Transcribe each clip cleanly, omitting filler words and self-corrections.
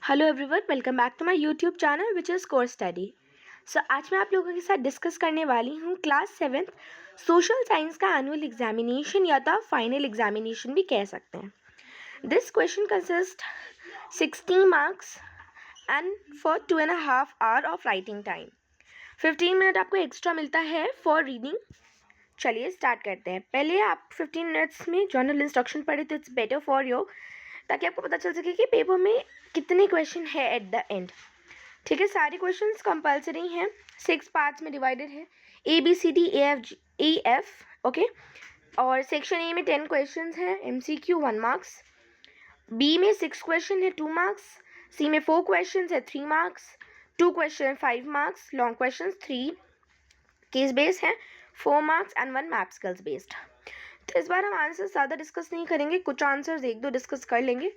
Hello everyone, welcome back to my YouTube channel which is Core Study. आज मैं आप लोगों के साथ डिस्कस करने वाली हूँ क्लास 7th सोशल साइंस का एनुअल एग्जामिनेशन या तो फाइनल एग्जामिनेशन भी कह सकते हैं। This question consist 60 marks and for 2.5 hour of writing time. 15 minute आपको एक्स्ट्रा मिलता है फॉर रीडिंग। चलिए स्टार्ट करते हैं। पहले आप 15 मिनट्स में जर्नल इंस्ट्रक्शन पढ़े तो इट्स बेटर फॉर यू, ताकि आपको पता चल सके कि पेपर में कितने क्वेश्चन है एट द एंड। ठीक है, सारे क्वेश्चंस कंपलसरी हैं, 6 पार्ट्स में डिवाइडेड है, ABCD EF ओके। और सेक्शन ए में 10 क्वेश्चंस हैं, MCQ 1 मार्क्स, बी में 6 क्वेश्चन है 2 मार्क्स, सी में 4 क्वेश्चंस है 3 marks, 2 question 5 marks, long question 3 case based है 4 marks and 1 map skills based. तो इस बार हम आंसर ज़्यादा डिस्कस नहीं करेंगे, कुछ आंसर्स एक दो डिस्कस कर लेंगे,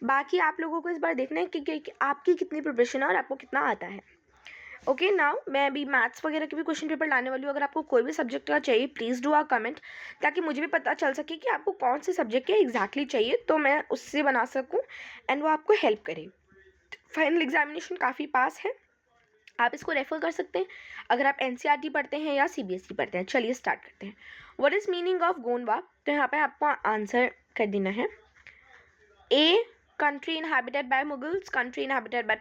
बाकी आप लोगों को इस बार देखना है कि आपकी कितनी प्रिपरेशन है और आपको कितना आता है। ओके, नाउ मैं अभी मैथ्स वगैरह के भी क्वेश्चन पेपर लाने वाली हूँ। अगर आपको कोई भी सब्जेक्ट का चाहिए प्लीज़ डू अ कमेंट, ताकि मुझे भी पता चल सके कि आपको कौन से सब्जेक्ट के एग्जैक्टली चाहिए, तो मैं उससे बना सकूँ एंड वो आपको हेल्प करे। फाइनल एग्जामिनेशन काफ़ी पास है, आप इसको रेफर कर सकते हैं अगर आप NCERT पढ़ते हैं या CBSE पढ़ते हैं। चलिए स्टार्ट करते हैं। What is meaning of Gondwana? तो यहाँ पे आपको आंसर कर देना है। A, country inhabited by Mughals, country inhabited by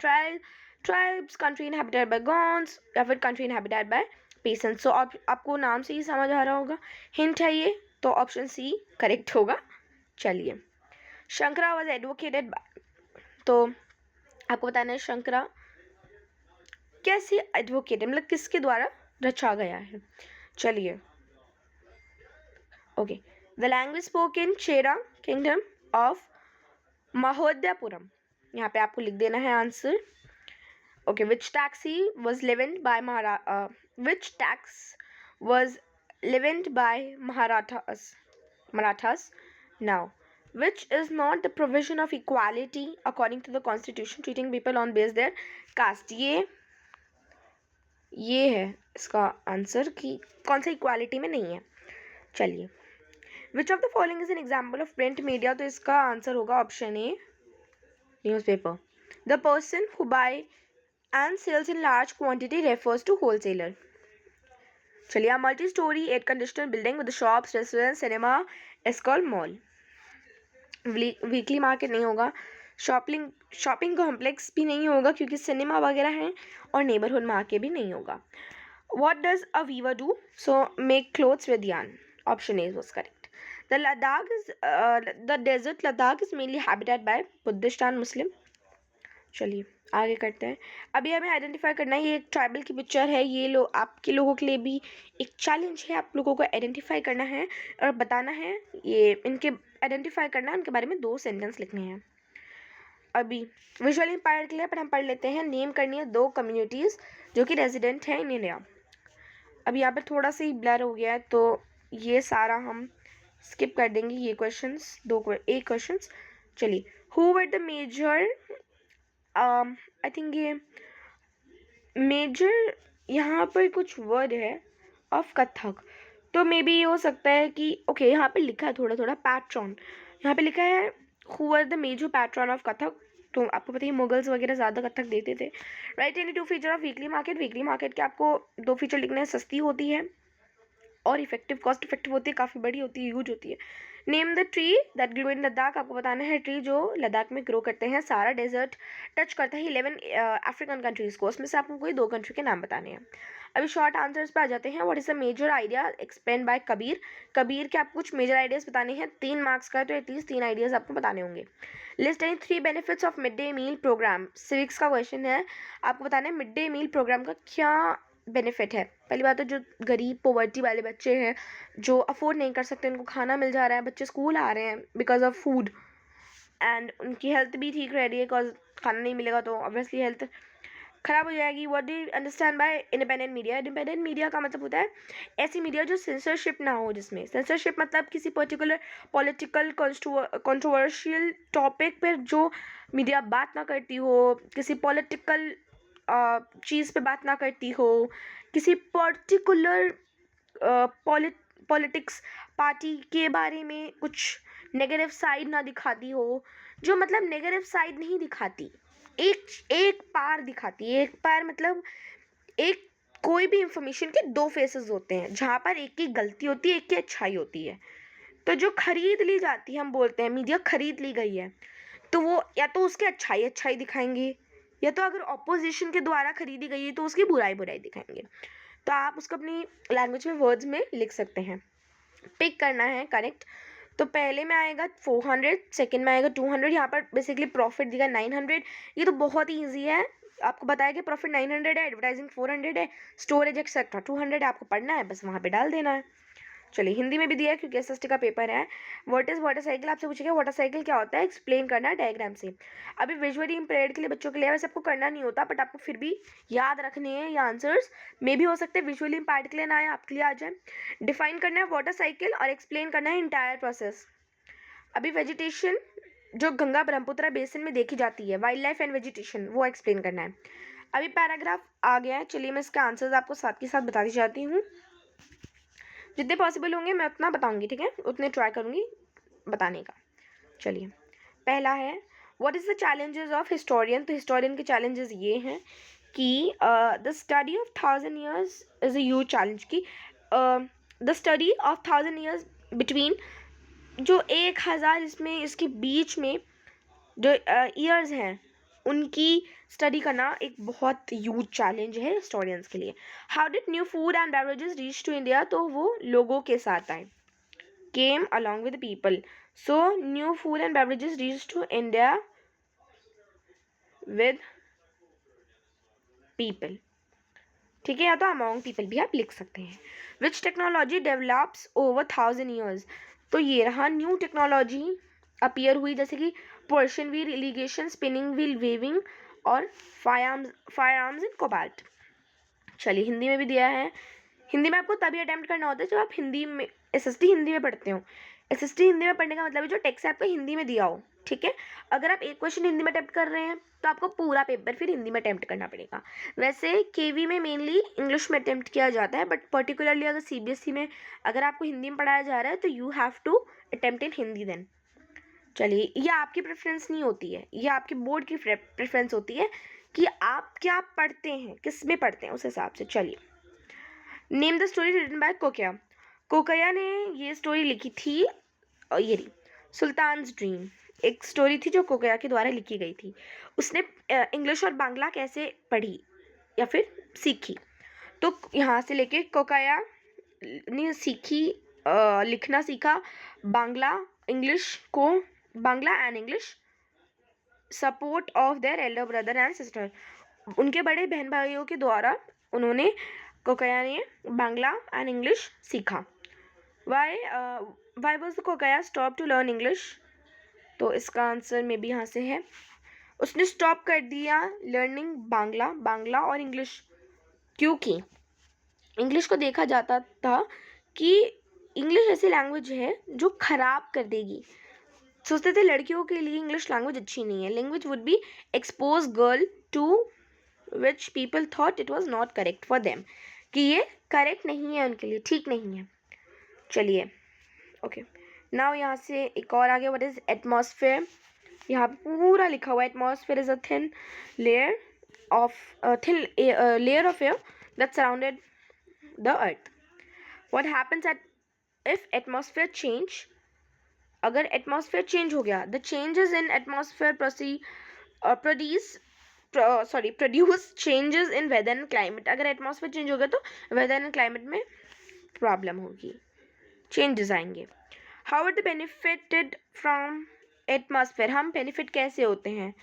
tribes, country inhabited by Gonds, या फिर country inhabited by peasants. So आपको नाम से ही समझ आ रहा होगा, हिंट है ये, तो ऑप्शन सी करेक्ट होगा। चलिए, शंकरा वॉज एडवोकेटेड बाय, तो आपको बताना है शंकरा कैसे एडवोकेट है, मतलब किसके द्वारा रचा गया है। चलिए, okay, the language spoken in Chera kingdom of Mahodayapuram, यहाँ पे आपको लिख देना है answer. Okay, which taxi was levied by which tax was levied by Marathas now, which is not the provision of equality according to the constitution treating people on base their caste। ये है इसका answer कि कौन सा equality में नहीं है। चलिए, which of the following is an example of print media, तो इसका आंसर होगा option A, newspaper. The person who buy and sells in large quantity refers to wholesaler. चलिए, a multi storey air conditioner building with shops, restaurant, cinema is called mall. Weekly market नहीं होगा, shopping complex भी नहीं होगा क्योंकि cinema वगैरह है, और नेबरहुड मार्केट भी नहीं होगा। What does a weaver do? So make clothes with yarn. Option A was correct. The desert Ladakh is mainly habited by Buddhist and Muslim. चलिए आगे करते हैं। अभी हमें आइडेंटिफाई करना है, ये एक ट्राइबल की पिक्चर है, ये आपके लोगों के लिए भी एक चैलेंज है, आप लोगों को आइडेंटिफाई करना है और बताना है, ये इनके आइडेंटिफाई करना है, उनके बारे में 2 सेंटेंस लिखने हैं। अभी विजुअली इंपायर्ड के लिए पर हम पढ़ लेते हैं। नेम करनी है 2 कम्युनिटीज़ जो कि रेजिडेंट हैं इन इंडिया। अब यहाँ पे थोड़ा सा ही ब्लर हो गया है, तो ये सारा हम स्किप कर देंगे, ये क्वेश्चंस एक क्वेश्चंस। चलिए, who were the major, I think ये मेजर, यहाँ पर कुछ वर्ड है ऑफ कथक, तो मे बी ये हो सकता है कि ओके, यहाँ पे लिखा है थोड़ा थोड़ा पैट्रॉन, यहाँ पे लिखा है who were the major patron of Kathak, तो आपको पता है मुगल्स वगैरह ज़्यादा कथक देते थे। Right any 2 feature of weekly market के आपको 2 फीचर लिखने हैं, सस्ती होती है और इफेक्टिव, कॉस्ट इफेक्टिव होती है, काफ़ी बड़ी होती है, यूज होती है। Name the tree that grow in Ladakh, आपको बताना है ट्री जो लद्दाख में ग्रो करते हैं। सारा डेजर्ट टच करता है 11 अफ्रीकन कंट्रीज़ को, उसमें से आपको कोई 2 कंट्री के नाम बताने हैं। अभी शॉर्ट आंसर्स पे आ जाते हैं। What is the major idea explain by Kabir के आपको कुछ मेजर आइडियाज़ बताने हैं, 3 मार्क्स का है, तो एटलीस्ट 3 आइडियाज़ आपको बताने होंगे। List any 3 benefits of mid day meal programme, civics का क्वेश्चन है, आपको बताना है मिड डे मील प्रोग्राम का क्या बेनिफिट है। पहली बात तो जो गरीब पोवर्टी वाले बच्चे हैं जो अफोर्ड नहीं कर सकते, उनको खाना मिल जा रहा है, बच्चे स्कूल आ रहे हैं बिकॉज ऑफ फूड, एंड उनकी हेल्थ भी ठीक रह रही है, बिकॉज खाना नहीं मिलेगा तो ऑब्वियसली हेल्थ खराब हो जाएगी। What do you understand by independent media? Independent media का मतलब होता है ऐसी मीडिया जो सेंसरशिप ना हो, जिसमें सेंसरशिप मतलब किसी पर्टिकुलर पॉलिटिकल कंट्रोवर्शियल टॉपिक पर जो मीडिया बात ना करती हो, किसी पॉलिटिकल चीज़ पे बात ना करती हो, किसी पर्टिकुलर पॉलिटिक्स पार्टी के बारे में कुछ नेगेटिव साइड ना दिखाती हो, जो मतलब नेगेटिव साइड नहीं दिखाती, एक एक पार दिखाती है। एक पार मतलब एक कोई भी इंफॉर्मेशन के दो फेसेस होते हैं, जहाँ पर एक की गलती होती है, एक की अच्छाई होती है। तो जो खरीद ली जाती है, हम बोलते हैं मीडिया खरीद ली गई है, तो वो या तो उसकी अच्छाई अच्छाई दिखाएंगे, या तो अगर ऑपोजिशन के द्वारा खरीदी गई है तो उसकी बुराई बुराई दिखाएंगे। तो आप उसको अपनी लैंग्वेज में वर्ड्स में लिख सकते हैं। पिक करना है करेक्ट। तो पहले में आएगा 400, सेकंड में आएगा 200। यहाँ पर बेसिकली प्रॉफिट दिया 900। ये तो बहुत ही ईजी है, आपको बताया कि प्रॉफिट 900 है, एडवर्टाइजिंग 400 है, स्टोरेज एक्सेट्रा 200 है। आपको पढ़ना है, बस वहाँ पे डाल देना है। चलिए हिंदी में भी दिया है क्योंकि एसएसटी का पेपर है। व्हाट इज वाटर साइकिल, आपसे पूछेगा वाटर साइकिल क्या होता है, एक्सप्लेन करना है डायग्राम से। अभी विजुअली इम्पेयर्ड के लिए बच्चों के लिए वैसे आपको करना नहीं होता, बट आपको फिर भी याद रखने हैं ये आंसर्स। मे भी हो सकते हैं विजुअली इम्पेयर्ड के लिए ना आए, आपके लिए आ जाए। डिफाइन करना है वाटर साइकिल और एक्सप्लेन करना है इंटायर प्रोसेस। अभी वेजिटेशन जो गंगा ब्रह्मपुत्र बेसिन में देखी जाती है, वाइल्ड लाइफ एंड वेजिटेशन, वो एक्सप्लेन करना है। अभी पैराग्राफ आ गया है, चलिए मैं इसका आंसर्स आपको साथ के साथ बताती जाती हूँ। जितने पॉसिबल होंगे मैं उतना बताऊंगी, ठीक है, उतने ट्राई करूंगी बताने का। चलिए पहला है what is the challenges of historian. तो हिस्टोरियन के चैलेंजेस ये हैं कि the study of 1000 years is a huge challenge. की the study of 1000 years between, जो 1000 इसमें इसके बीच में जो ईयर्स हैं उनकी स्टडी करना एक बहुत ह्यूज चैलेंज है हिस्टोरियंस के लिए। How did new food and beverages reach to India, तो वो लोगों के साथ आए, came along with people. So new food and beverages reach to India with people, ठीक है, या तो अमॉन्ग पीपल भी आप लिख सकते हैं। Which technology develops over 1000 years, तो ये रहा न्यू टेक्नोलॉजी अपीयर हुई, जैसे कि Persian wheel, irrigation, spinning wheel, weaving और फायर आर्म्स इन कोबाल्ट। चलिए हिंदी में भी दिया है। हिंदी में आपको तभी अटेम्प्ट करना होता है जब आप हिंदी में एसएसटी हिंदी में पढ़ते हो। एसएसटी हिंदी में पढ़ने का मतलब है जो टेक्स्ट है आपको हिंदी में दिया हो, ठीक है। अगर आप एक क्वेश्चन हिंदी में अटेम्प्ट कर रहे हैं तो आपको पूरा पेपर फिर हिंदी में अटेम्प्ट करना पड़ेगा। वैसे केवी में मेनली इंग्लिश में अटेम्प्ट किया जाता है, बट पर्टिकुलरली अगर सीबीएसई में अगर आपको हिंदी में पढ़ाया जा रहा है तो you have to attempt in Hindi then. चलिए ये आपकी प्रेफरेंस नहीं होती है, ये आपके बोर्ड की प्रेफरेंस होती है कि आप क्या पढ़ते हैं, किस में पढ़ते हैं, उस हिसाब से। चलिए name the story written by कोकया। कोकया ने ये स्टोरी लिखी थी, ये रही सुल्तान्स ड्रीम, एक स्टोरी थी जो कोकया के द्वारा लिखी गई थी। उसने इंग्लिश और बांग्ला कैसे पढ़ी या फिर सीखी, तो यहाँ से लेके कोकया ने सीखी, लिखना सीखा बांग्ला इंग्लिश को, Bangla and English, support of their elder brother and sister. उनके बड़े बहन भाइयों के द्वारा उन्होंने कोकया ने बांग्ला एंड इंग्लिश सीखा। वाई वॉज कोकया स्टॉप टू लर्न इंग्लिश, तो इसका आंसर में भी यहाँ से है, उसने स्टॉप कर दिया लर्निंग बांग्ला और इंग्लिश, क्योंकि इंग्लिश को देखा जाता था कि इंग्लिश ऐसी लैंग्वेज है जो खराब कर देगी। सोचते थे लड़कियों के लिए इंग्लिश लैंग्वेज अच्छी नहीं है, language would be expose girl to which people thought it was not correct for them, कि ये करेक्ट नहीं है उनके लिए, ठीक नहीं है। चलिए ओके नाउ यहाँ से एक और आगे, व्हाट इज एटमॉस्फेयर। यहाँ पूरा लिखा हुआ है atmosphere is a thin layer of air that surrounded the earth. What happens at if atmosphere change, अगर एटमॉस्फेयर चेंज हो गया, the changes in atmosphere produce changes in weather and climate. अगर atmosphere change हो गया तो weather and climate में problem होगी, changes आएंगे। How are the benefited from atmosphere, हम बेनिफिट कैसे होते हैं,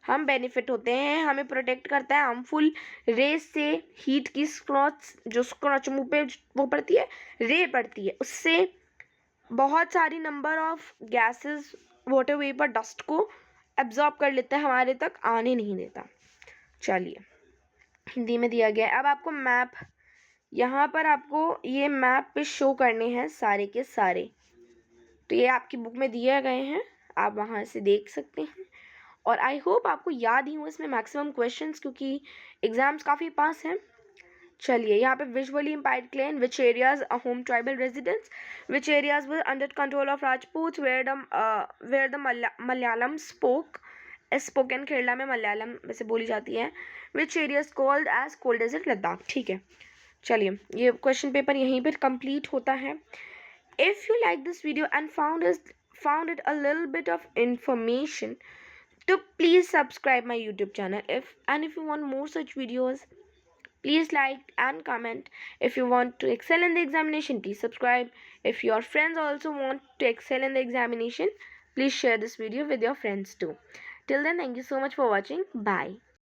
हम बेनिफिट होते हैं, हमें प्रोटेक्ट करता है हार्मफुल रेस से, हीट की स्क्रॉच जो स्क्रॉच मुँह पे वो पड़ती है, रे पड़ती है, उससे बहुत सारी number of gases water vapour dust को एब्जॉर्ब कर लेता है, हमारे तक आने नहीं देता। चलिए हिंदी में दिया गया है। अब आपको मैप, यहाँ पर आपको ये मैप पे शो करने हैं सारे के सारे, तो ये आपकी बुक में दिए गए हैं, आप वहाँ से देख सकते हैं। और आई होप आपको याद ही हो इसमें मैक्सिमम क्वेश्चंस, क्योंकि एग्जाम्स काफ़ी पास हैं। चलिए यहाँ पे visually impaired clan, which areas a home tribal residence, which areas were under control of Rajput, where the Malayalam spoke spoken Kerala में मलयालम वैसे बोली जाती है. Which area is called as cold desert Ladakh. ठीक है, चलिए ये क्वेश्चन पेपर यहीं पर कंप्लीट होता है. If you like this video and found it a little bit of information, so please subscribe my YouTube channel. If you want more such videos, please like and comment. If you want to excel in the examination, please subscribe. If your friends also want to excel in the examination, please share this video with your friends too. Till then, thank you so much for watching. Bye.